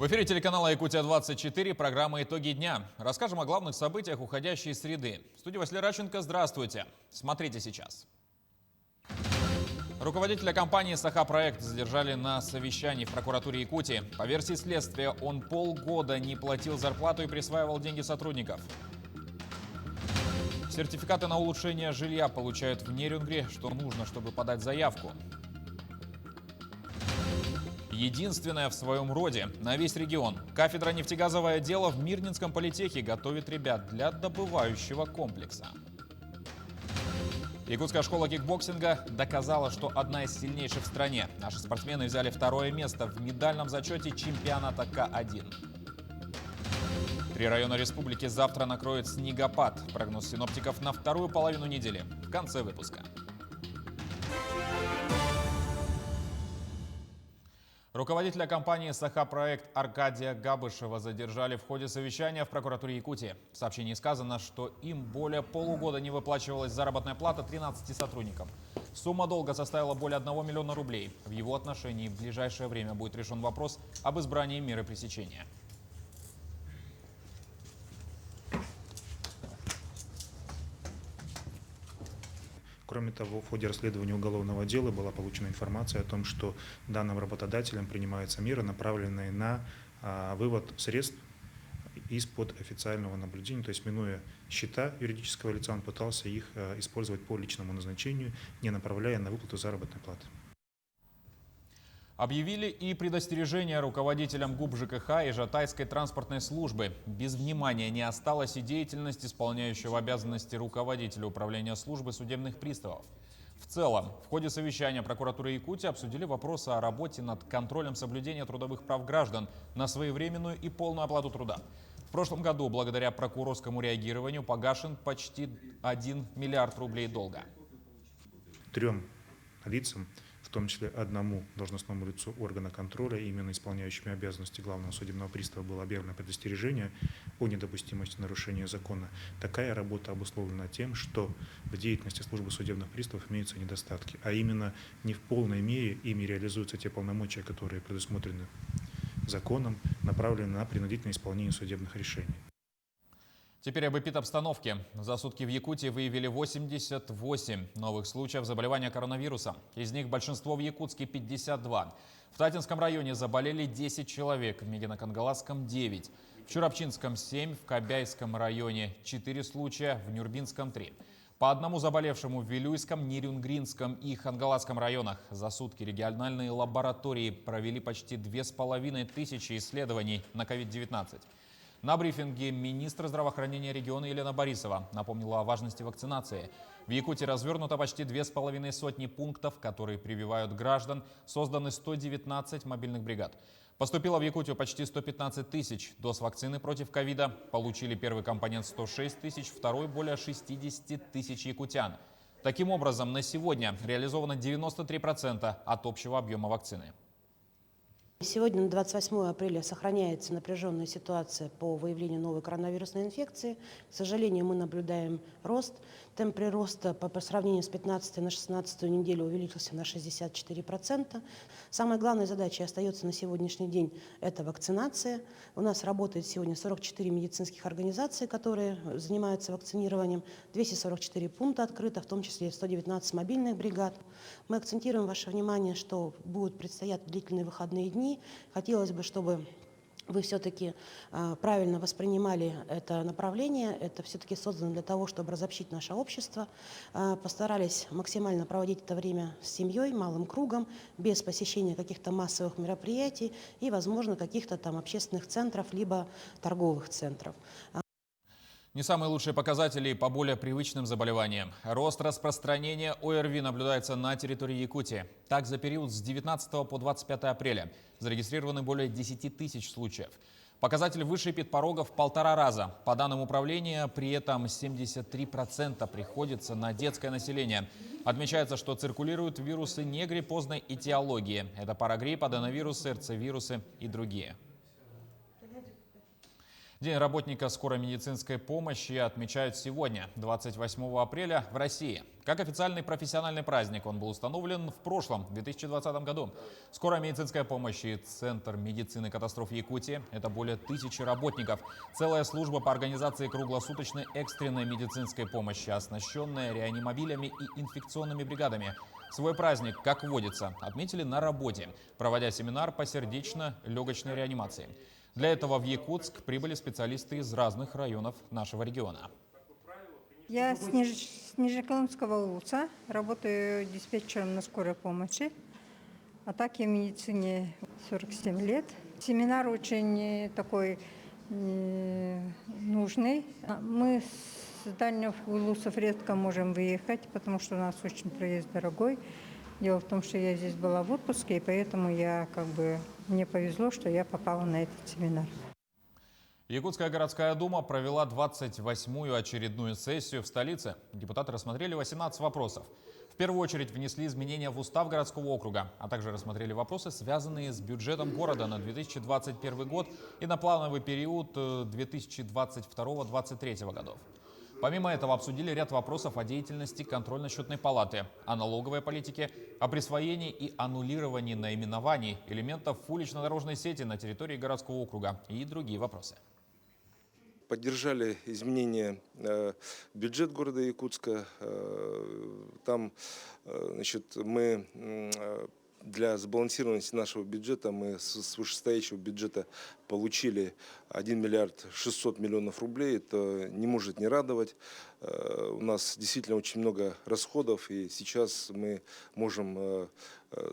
В эфире телеканала «Якутия-24», программа «Итоги дня». Расскажем о главных событиях уходящей среды. В студии Василий Радченко. Здравствуйте. Смотрите сейчас. Руководителя компании «Саха-проект» задержали на совещании в прокуратуре Якутии. По версии следствия, он полгода не платил зарплату и присваивал деньги сотрудников. Сертификаты на улучшение жилья получают в Нерюнгри, что нужно, чтобы подать заявку. Единственная в своем роде на весь регион. Кафедра нефтегазовое дело в Мирнинском политехе готовит ребят для добывающего комплекса. Якутская школа кикбоксинга доказала, что одна из сильнейших в стране. Наши спортсмены взяли второе место в медальном зачете чемпионата К1. 3 района республики завтра накроет снегопад. Прогноз синоптиков на вторую половину недели. В конце выпуска. Руководителя компании «Саха-проект» Аркадия Габышева задержали в ходе совещания в прокуратуре Якутии. В сообщении сказано, что им более полугода не выплачивалась заработная плата 13 сотрудникам. Сумма долга составила более 1 миллиона рублей. В его отношении в ближайшее время будет решен вопрос об избрании меры пресечения. Кроме того, в ходе расследования уголовного дела была получена информация о том, что данным работодателям принимаются меры, направленные на вывод средств из-под официального наблюдения, то есть минуя счета юридического лица, он пытался их использовать по личному назначению, не направляя на выплату заработной платы. Объявили и предостережение руководителям ГУП ЖКХ и Жатайской транспортной службы. Без внимания не осталась и деятельность исполняющего обязанности руководителя управления службы судебных приставов. В целом, в ходе совещания прокуратуры Якутии обсудили вопросы о работе над контролем соблюдения трудовых прав граждан на своевременную и полную оплату труда. В прошлом году, благодаря прокурорскому реагированию, погашен почти 1 миллиард рублей долга. 3 лицам, в том числе одному должностному лицу органа контроля, именно исполняющему обязанности главного судебного пристава, было объявлено предостережение о недопустимости нарушения закона. Такая работа обусловлена тем, что в деятельности службы судебных приставов имеются недостатки, а именно не в полной мере ими реализуются те полномочия, которые предусмотрены законом, направленные на принудительное исполнение судебных решений. Теперь об эпидобстановке. За сутки в Якутии выявили 88 новых случаев заболевания коронавирусом. Из них большинство в Якутске – 52. В Татинском районе заболели 10 человек, в Мегино-Кангаласском – 9. В Чурапчинском – 7, в Кобяйском районе – 4 случая, в Нюрбинском – 3. По одному заболевшему в Вилюйском, Нерюнгринском и Хангаласском районах. За сутки региональные лаборатории провели почти 2500 исследований на COVID-19. На брифинге министр здравоохранения региона Елена Борисова напомнила о важности вакцинации. В Якутии развернуто почти 2500 пунктов, которые прививают граждан. Созданы 119 мобильных бригад. Поступило в Якутию почти 115 тысяч доз вакцины против ковида. Получили первый компонент 106 тысяч, второй более 60 тысяч якутян. Таким образом, на сегодня реализовано 93% от общего объема вакцины. Сегодня, на 28 апреля, сохраняется напряженная ситуация по выявлению новой коронавирусной инфекции. К сожалению, мы наблюдаем рост. Темп прироста по сравнению с 15 на 16 неделю увеличился на 64%. Самой главной задачей остается на сегодняшний день – это вакцинация. У нас работает сегодня 44 медицинских организации, которые занимаются вакцинированием. 244 пункта открыто, в том числе 119 мобильных бригад. Мы акцентируем ваше внимание, что будут предстоять длительные выходные дни. Хотелось бы, чтобы вы все-таки правильно воспринимали это направление. Это все-таки создано для того, чтобы разобщить наше общество. Постарались максимально проводить это время с семьей, малым кругом, без посещения каких-то массовых мероприятий и, возможно, каких-то там общественных центров, либо торговых центров. Не самые лучшие показатели по более привычным заболеваниям. Рост распространения ОРВИ наблюдается на территории Якутии. Так, за период с 19 по 25 апреля зарегистрированы более 10 тысяч случаев. Показатель выше эпидпорога в 1,5 раза. По данным управления, при этом 73% приходится на детское население. Отмечается, что циркулируют вирусы негриппозной этиологии. Это парагрипп, аденовирусы, РЦ-вирусы и другие. День работника скорой медицинской помощи отмечают сегодня, 28 апреля, в России. Как официальный профессиональный праздник он был установлен в прошлом, 2020 году. Скорая медицинская помощь и Центр медицины катастроф Якутии – это более 1000 работников. Целая служба по организации круглосуточной экстренной медицинской помощи, оснащенная реанимобилями и инфекционными бригадами. Свой праздник, как водится, отметили на работе, проводя семинар по сердечно-легочной реанимации. Для этого в Якутск прибыли специалисты из разных районов нашего региона. Я с Нижнеколымского улуца, работаю диспетчером на скорой помощи. А так я в медицине 47 лет. Семинар очень такой нужный. Мы с дальних улусов редко можем выехать, потому что у нас очень проезд дорогой. Дело в том, что я здесь была в отпуске, и поэтому мне повезло, что я попала на этот семинар. Якутская городская дума провела 28-ю очередную сессию в столице. Депутаты рассмотрели 18 вопросов. В первую очередь внесли изменения в устав городского округа, а также рассмотрели вопросы, связанные с бюджетом города на 2021 год и на плановый период 2022-2023 годов. Помимо этого обсудили ряд вопросов о деятельности контрольно-счетной палаты, о налоговой политике, о присвоении и аннулировании наименований элементов улично-дорожной сети на территории городского округа и другие вопросы. Поддержали изменения в бюджет города Якутска. Там, значит, мы для сбалансированности нашего бюджета, мы с вышестоящего бюджета получили 1 миллиард 600 миллионов рублей. Это не может не радовать. У нас действительно очень много расходов, и сейчас мы можем,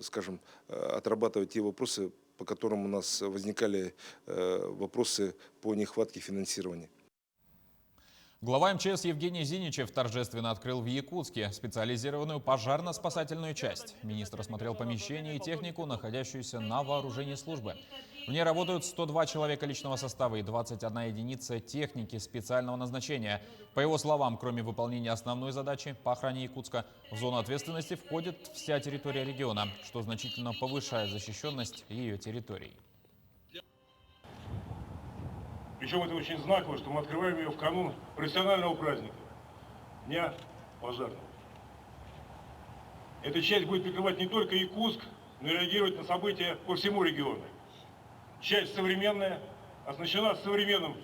скажем, отрабатывать те вопросы, по которым у нас возникали вопросы по нехватке финансирования. Глава МЧС Евгений Зиничев торжественно открыл в Якутске специализированную пожарно-спасательную часть. Министр осмотрел помещение и технику, находящуюся на вооружении службы. В ней работают 102 человека личного состава и 21 единица техники специального назначения. По его словам, кроме выполнения основной задачи по охране Якутска, в зону ответственности входит вся территория региона, что значительно повышает защищенность ее территорий. Причем это очень знаково, что мы открываем ее в канун профессионального праздника – Дня пожарного. Эта часть будет прикрывать не только Якутск, но и реагировать на события по всему региону. Часть современная, оснащена современным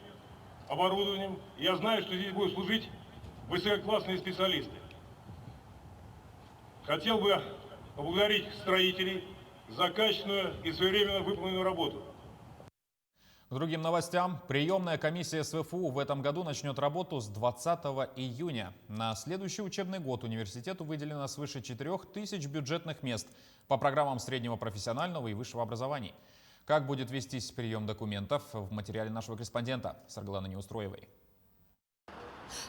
оборудованием. Я знаю, что здесь будут служить высококлассные специалисты. Хотел бы поблагодарить строителей за качественную и своевременно выполненную работу. К другим новостям. Приемная комиссия СВФУ в этом году начнет работу с 20 июня. На следующий учебный год университету выделено свыше 4000 бюджетных мест по программам среднего профессионального и высшего образования. Как будет вестись прием документов, в материале нашего корреспондента Саргланы Неустроевой.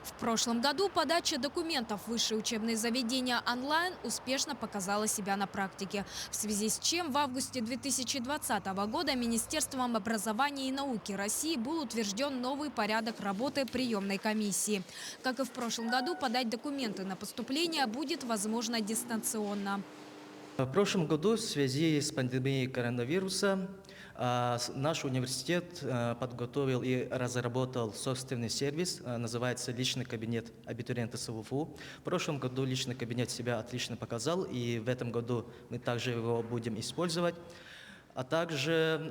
В прошлом году подача документов в высшие учебные заведения онлайн успешно показала себя на практике, в связи с чем в августе 2020 года Министерством образования и науки России был утвержден новый порядок работы приемной комиссии. Как и в прошлом году, подать документы на поступление будет возможно дистанционно. В прошлом году в связи с пандемией коронавируса наш университет подготовил и разработал собственный сервис, называется «Личный кабинет абитуриента СВФУ». В прошлом году личный кабинет себя отлично показал, и в этом году мы также его будем использовать. А также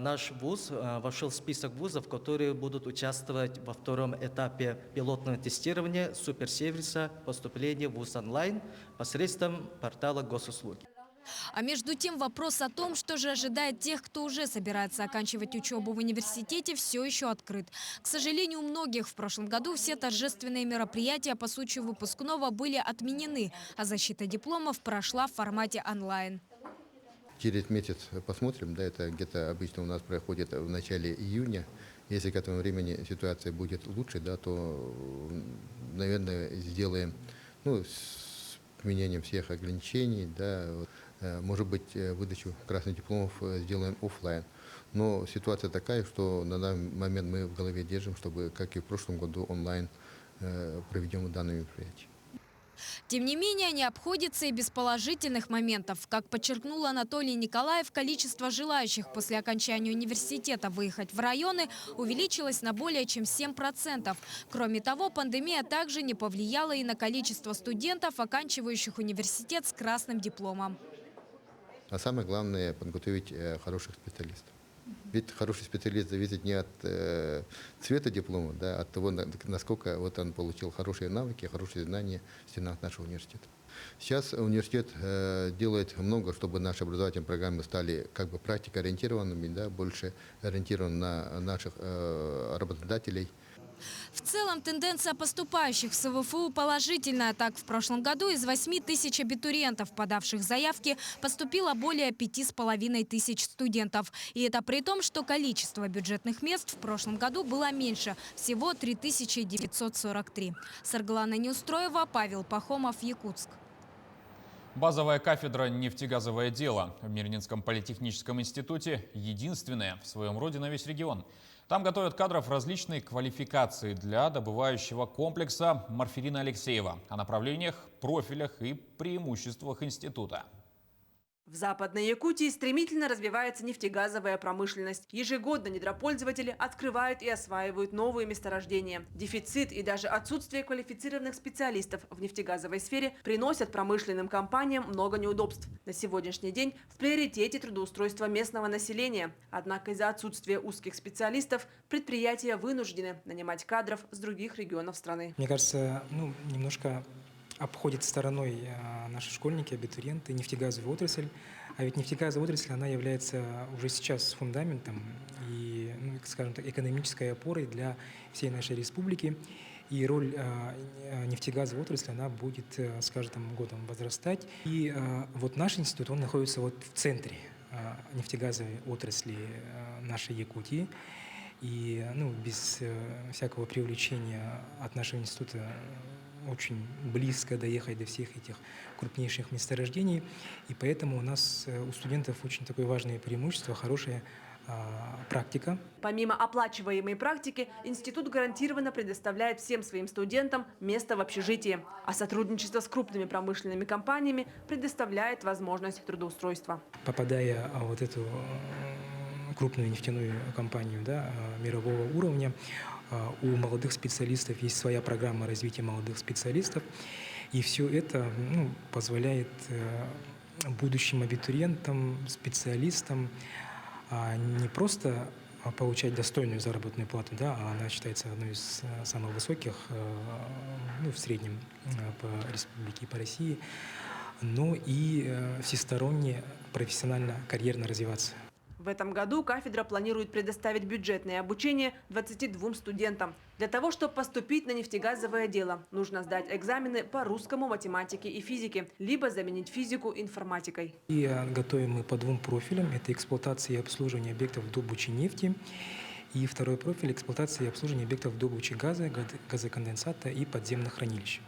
наш вуз вошел в список вузов, которые будут участвовать во втором этапе пилотного тестирования суперсервиса поступления в вуз онлайн посредством портала госуслуги. А между тем вопрос о том, что же ожидает тех, кто уже собирается оканчивать учебу в университете, все еще открыт. К сожалению, у многих в прошлом году все торжественные мероприятия по случаю выпускного были отменены, а защита дипломов прошла в формате онлайн. Через месяц посмотрим, да, это где-то обычно у нас проходит в начале июня. Если к этому времени ситуация будет лучше, да, то, наверное, сделаем, с применением всех ограничений, да, может быть, выдачу красных дипломов сделаем офлайн. Но ситуация такая, что на данный момент мы в голове держим, чтобы, как и в прошлом году, онлайн проведем данное мероприятие. Тем не менее, не обходится и без положительных моментов. Как подчеркнул Анатолий Николаев, количество желающих после окончания университета выехать в районы увеличилось на более чем 7%. Кроме того, пандемия также не повлияла и на количество студентов, оканчивающих университет с красным дипломом. А самое главное – подготовить хороших специалистов. Ведь хороший специалист зависит не от цвета диплома, да, от того, насколько вот он получил хорошие навыки, хорошие знания в стенах нашего университета. Сейчас университет делает много, чтобы наши образовательные программы стали как бы практикоориентированными, да, больше ориентированы на наших работодателей. В целом тенденция поступающих в СВФУ положительная. Так, в прошлом году из 8 тысяч абитуриентов, подавших заявки, поступило более 5,5 тысяч студентов. И это при том, что количество бюджетных мест в прошлом году было меньше – всего 3943. Саргалана Неустроева, Павел Пахомов, Якутск. Базовая кафедра «Нефтегазовое дело» в Мирнинском политехническом институте единственная в своем роде на весь регион. Там готовят кадров различной квалификации для добывающего комплекса Марфирина Алексеева о направлениях, профилях и преимуществах института. В Западной Якутии стремительно развивается нефтегазовая промышленность. Ежегодно недропользователи открывают и осваивают новые месторождения. Дефицит и даже отсутствие квалифицированных специалистов в нефтегазовой сфере приносят промышленным компаниям много неудобств. На сегодняшний день в приоритете трудоустройство местного населения. Однако из-за отсутствия узких специалистов предприятия вынуждены нанимать кадров с других регионов страны. Мне кажется, немножко обходят стороной наши школьники, абитуриенты, нефтегазовую отрасль. А ведь нефтегазовая отрасль, она является уже сейчас фундаментом и, скажем так, экономической опорой для всей нашей республики. И роль нефтегазовой отрасли, она будет с каждым годом возрастать. И вот наш институт, он находится вот в центре нефтегазовой отрасли нашей Якутии. И без всякого привлечения от нашего института очень близко доехать до всех этих крупнейших месторождений. И поэтому у нас, у студентов, очень такое важное преимущество, хорошая практика. Помимо оплачиваемой практики, институт гарантированно предоставляет всем своим студентам место в общежитии. А сотрудничество с крупными промышленными компаниями предоставляет возможность трудоустройства. Попадая в вот эту крупную нефтяную компанию, да, мирового уровня, у молодых специалистов есть своя программа развития молодых специалистов. И все это позволяет будущим абитуриентам, специалистам не просто получать достойную заработную плату, да, а она считается одной из самых высоких в среднем по республике и по России, но и всесторонне профессионально, карьерно развиваться. В этом году кафедра планирует предоставить бюджетное обучение 22 студентам. Для того, чтобы поступить на нефтегазовое дело, нужно сдать экзамены по русскому, математике и физике, либо заменить физику информатикой. И готовим мы по двум профилям. Это эксплуатация и обслуживание объектов добычи нефти. И второй профиль – эксплуатация и обслуживание объектов добычи газа, газоконденсата и подземных хранилищ.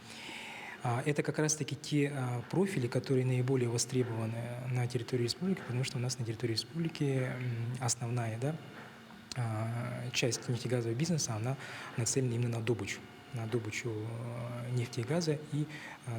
Это как раз-таки те профили, которые наиболее востребованы на территории республики, потому что у нас на территории республики основная, да, часть нефтегазового бизнеса, она нацелена именно на добычу нефти и газа и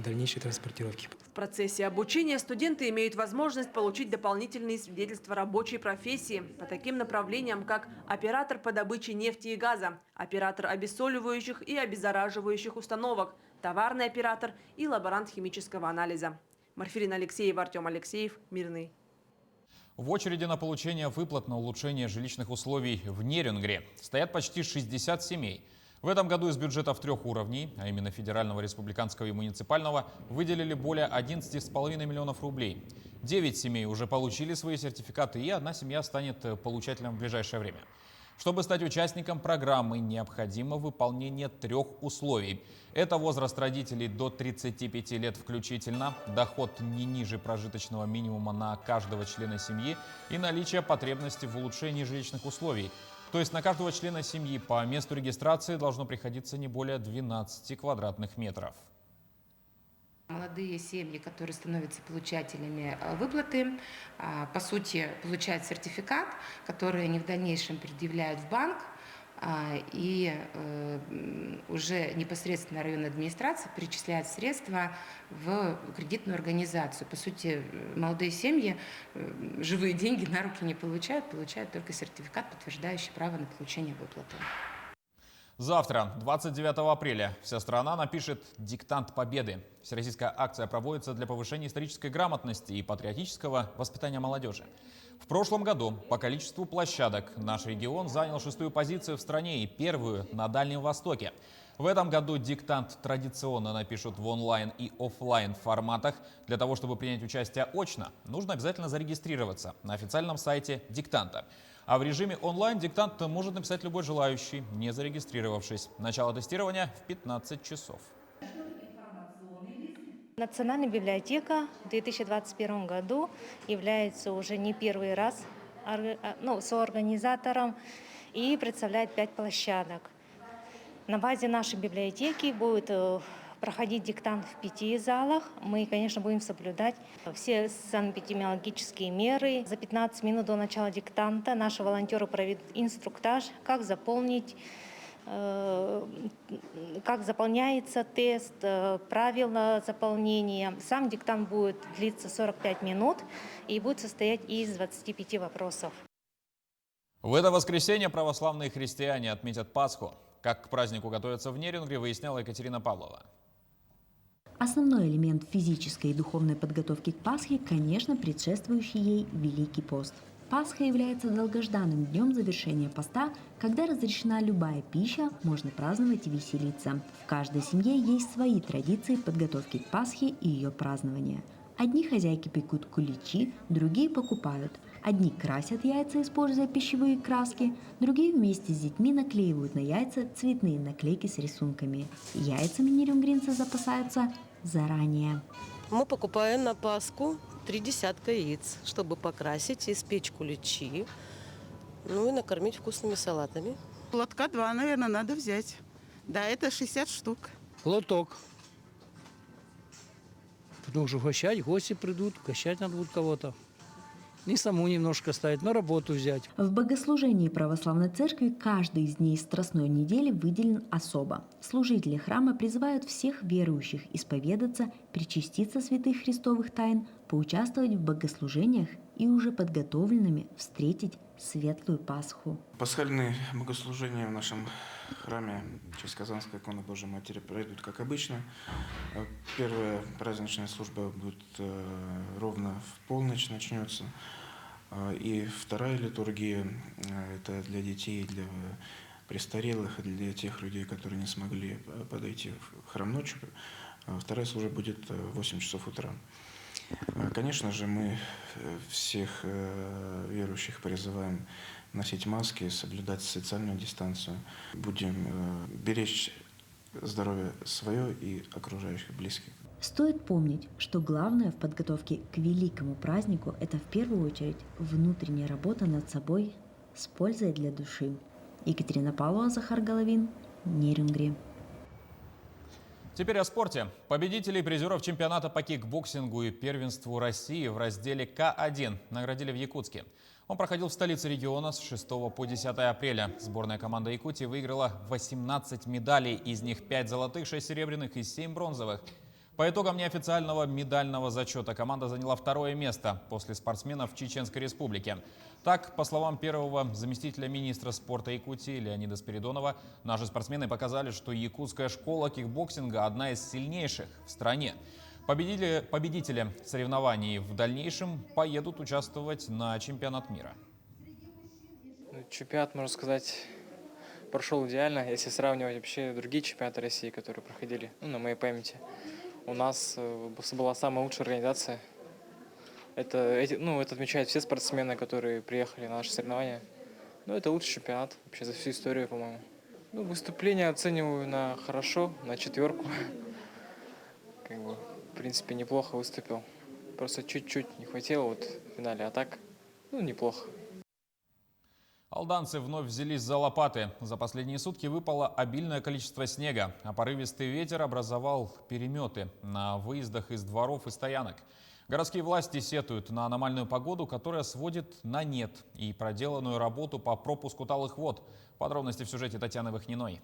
дальнейшей транспортировки. В процессе обучения студенты имеют возможность получить дополнительные свидетельства рабочей профессии по таким направлениям, как оператор по добыче нефти и газа, оператор обессоливающих и обеззараживающих установок, товарный оператор и лаборант химического анализа. Марфирина Алексеева, Артем Алексеев, Мирный. В очереди на получение выплат на улучшение жилищных условий в Нерюнгре стоят почти 60 семей. В этом году из бюджетов 3 уровней, а именно федерального, республиканского и муниципального, выделили более 11,5 миллионов рублей. 9 семей уже получили свои сертификаты, и 1 семья станет получателем в ближайшее время. Чтобы стать участником программы, необходимо выполнение 3 условий. Это возраст родителей до 35 лет включительно, доход не ниже прожиточного минимума на каждого члена семьи и наличие потребности в улучшении жилищных условий. То есть на каждого члена семьи по месту регистрации должно приходиться не более 12 квадратных метров. Молодые семьи, которые становятся получателями выплаты, по сути, получают сертификат, который они в дальнейшем предъявляют в банк. и уже непосредственно районная администрация перечисляет средства в кредитную организацию. По сути, молодые семьи живые деньги на руки не получают, получают только сертификат, подтверждающий право на получение выплаты. Завтра, 29 апреля, вся страна напишет «Диктант Победы». Всероссийская акция проводится для повышения исторической грамотности и патриотического воспитания молодежи. В прошлом году по количеству площадок наш регион занял 6-ю позицию в стране и 1-ю на Дальнем Востоке. В этом году диктант традиционно напишут в онлайн и офлайн форматах. Для того, чтобы принять участие очно, нужно обязательно зарегистрироваться на официальном сайте диктанта. А в режиме онлайн диктант может написать любой желающий, не зарегистрировавшись. Начало тестирования в 15 часов. Национальная библиотека в 2021 году является уже не первый раз соорганизатором и представляет 5 площадок. На базе нашей библиотеки будет проходить диктант в 5 залах. Мы, конечно, будем соблюдать все санэпидемиологические меры. За 15 минут до начала диктанта наши волонтеры проведут инструктаж, как заполняется тест, правила заполнения. Сам диктант будет длиться 45 минут и будет состоять из 25 вопросов. В это воскресенье православные христиане отметят Пасху. Как к празднику готовятся в Нерюнгри, выясняла Екатерина Павлова. Основной элемент физической и духовной подготовки к Пасхе, конечно, предшествующий ей Великий пост. Пасха является долгожданным днем завершения поста, когда разрешена любая пища, можно праздновать и веселиться. В каждой семье есть свои традиции подготовки к Пасхе и ее празднования. Одни хозяйки пекут куличи, другие покупают. Одни красят яйца, используя пищевые краски, другие вместе с детьми наклеивают на яйца цветные наклейки с рисунками. Яйцами нерюнгринцы запасаются заранее. Мы покупаем на Пасху 3 десятка яиц, чтобы покрасить, испечь куличи, ну и накормить вкусными салатами. Лотка 2, наверное, надо взять. Да, это 60 штук. Лоток. Потому что угощать, гости придут, угощать надо будет кого-то. И саму немножко ставить, на работу взять. В богослужении православной церкви каждый из дней Страстной недели выделен особо. Служители храма призывают всех верующих исповедаться, причаститься святых христовых тайн, поучаствовать в богослужениях и уже подготовленными встретить светлую Пасху. Пасхальные богослужения в нашем храме в честь Казанской иконы Божией Матери пройдут как обычно. Первая праздничная служба будет ровно в полночь начнется. И вторая литургия – это для детей, для престарелых, и для тех людей, которые не смогли подойти в храм ночью. Вторая служба будет в 8 часов утра. Конечно же, мы всех верующих призываем носить маски, соблюдать социальную дистанцию. Будем беречь здоровье свое и окружающих близких. Стоит помнить, что главное в подготовке к великому празднику – это в первую очередь внутренняя работа над собой с пользой для души. Екатерина Павлова, Захар Головин, Нерюнгри. Теперь о спорте. Победителей и призеров чемпионата по кикбоксингу и первенству России в разделе К1 наградили в Якутске. Он проходил в столице региона с 6 по 10 апреля. Сборная команда Якутии выиграла 18 медалей, из них 5 золотых, 6 серебряных и 7 бронзовых. По итогам неофициального медального зачета команда заняла 2-е место после спортсменов Чеченской Республики. Так, по словам первого заместителя министра спорта Якутии Леонида Спиридонова, наши спортсмены показали, что якутская школа кикбоксинга одна из сильнейших в стране. Победители соревнований в дальнейшем поедут участвовать на чемпионат мира. Чемпионат, можно сказать, прошел идеально, если сравнивать вообще другие чемпионаты России, которые проходили, на моей памяти. У нас была самая лучшая организация. Это отмечают все спортсмены, которые приехали на наши соревнования. Это лучший чемпионат вообще за всю историю, по-моему. Выступление оцениваю на хорошо, на 4. В принципе, неплохо выступил. Просто чуть-чуть не хватило в финале, а так, неплохо. Алданцы вновь взялись за лопаты. За последние сутки выпало обильное количество снега, а порывистый ветер образовал переметы на выездах из дворов и стоянок. Городские власти сетуют на аномальную погоду, которая сводит на нет и проделанную работу по пропуску талых вод. Подробности в сюжете Татьяны Вахниной.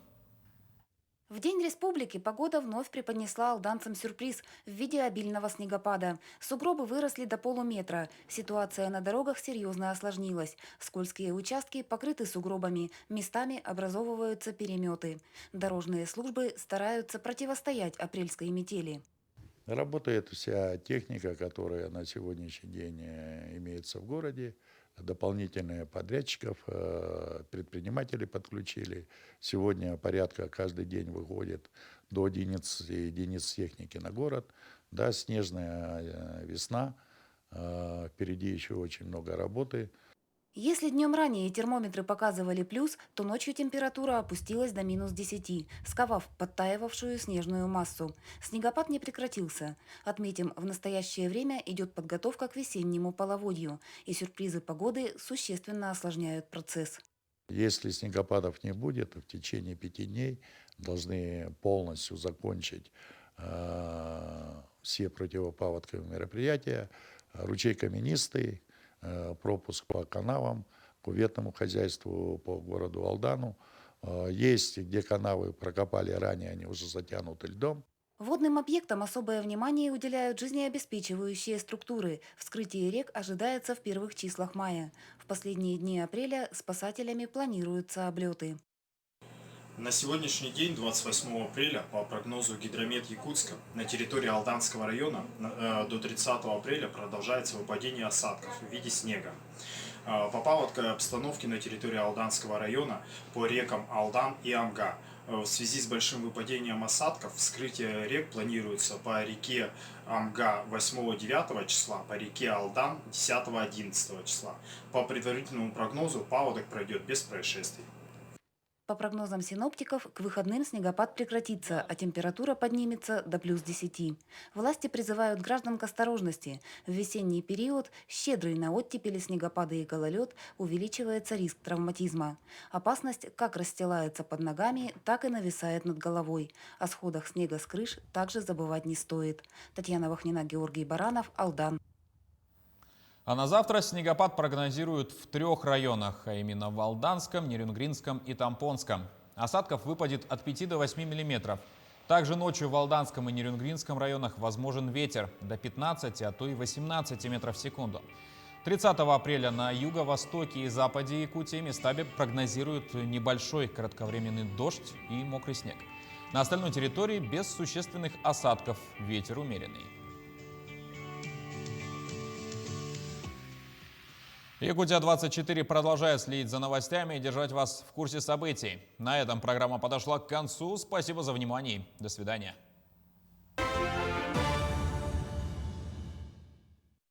В День Республики погода вновь преподнесла алданцам сюрприз в виде обильного снегопада. Сугробы выросли до полуметра. Ситуация на дорогах серьезно осложнилась. Скользкие участки покрыты сугробами. Местами образовываются переметы. Дорожные службы стараются противостоять апрельской метели. Работает вся техника, которая на сегодняшний день имеется в городе. Дополнительные подрядчиков, предприниматели подключили. Сегодня порядка каждый день выходит до 11 единиц техники на город. Да, снежная весна, впереди еще очень много работы. Если днем ранее термометры показывали плюс, то ночью температура опустилась до -10, сковав подтаивавшую снежную массу. Снегопад не прекратился. Отметим, в настоящее время идет подготовка к весеннему половодью, и сюрпризы погоды существенно осложняют процесс. Если снегопадов не будет, в течение 5 дней должны полностью закончить все противопаводковые мероприятия, ручей каменистый, пропуск по канавам, кюветному хозяйству по городу Алдану. Есть, где канавы прокопали ранее, они уже затянуты льдом. Водным объектам особое внимание уделяют жизнеобеспечивающие структуры. Вскрытие рек ожидается в первых числах мая. В последние дни апреля спасателями планируются облеты. На сегодняшний день, 28 апреля, по прогнозу Гидромет Якутска, на территории Алданского района до 30 апреля продолжается выпадение осадков в виде снега. По паводковой обстановке на территории Алданского района по рекам Алдан и Амга. В связи с большим выпадением осадков вскрытие рек планируется по реке Амга 8-9 числа, по реке Алдан 10-11 числа. По предварительному прогнозу паводок пройдет без происшествий. По прогнозам синоптиков, к выходным снегопад прекратится, а температура поднимется до +10. Власти призывают граждан к осторожности. В весенний период, щедрый на оттепели, снегопады и гололед, увеличивается риск травматизма. Опасность как расстилается под ногами, так и нависает над головой. О сходах снега с крыш также забывать не стоит. Татьяна Вахнина, Георгий Баранов, Алдан. А на завтра снегопад прогнозируют в 3 районах, а именно в Алданском, Нерюнгринском и Тампонском. Осадков выпадет от 5 до 8 мм. Также ночью в Алданском и Нерюнгринском районах возможен ветер до 15, а то и 18 метров в секунду. 30 апреля на юго-востоке и западе Якутии местами прогнозируют небольшой кратковременный дождь и мокрый снег. На остальной территории без существенных осадков, ветер умеренный. Якутия-24 продолжает следить за новостями и держать вас в курсе событий. На этом программа подошла к концу. Спасибо за внимание. До свидания.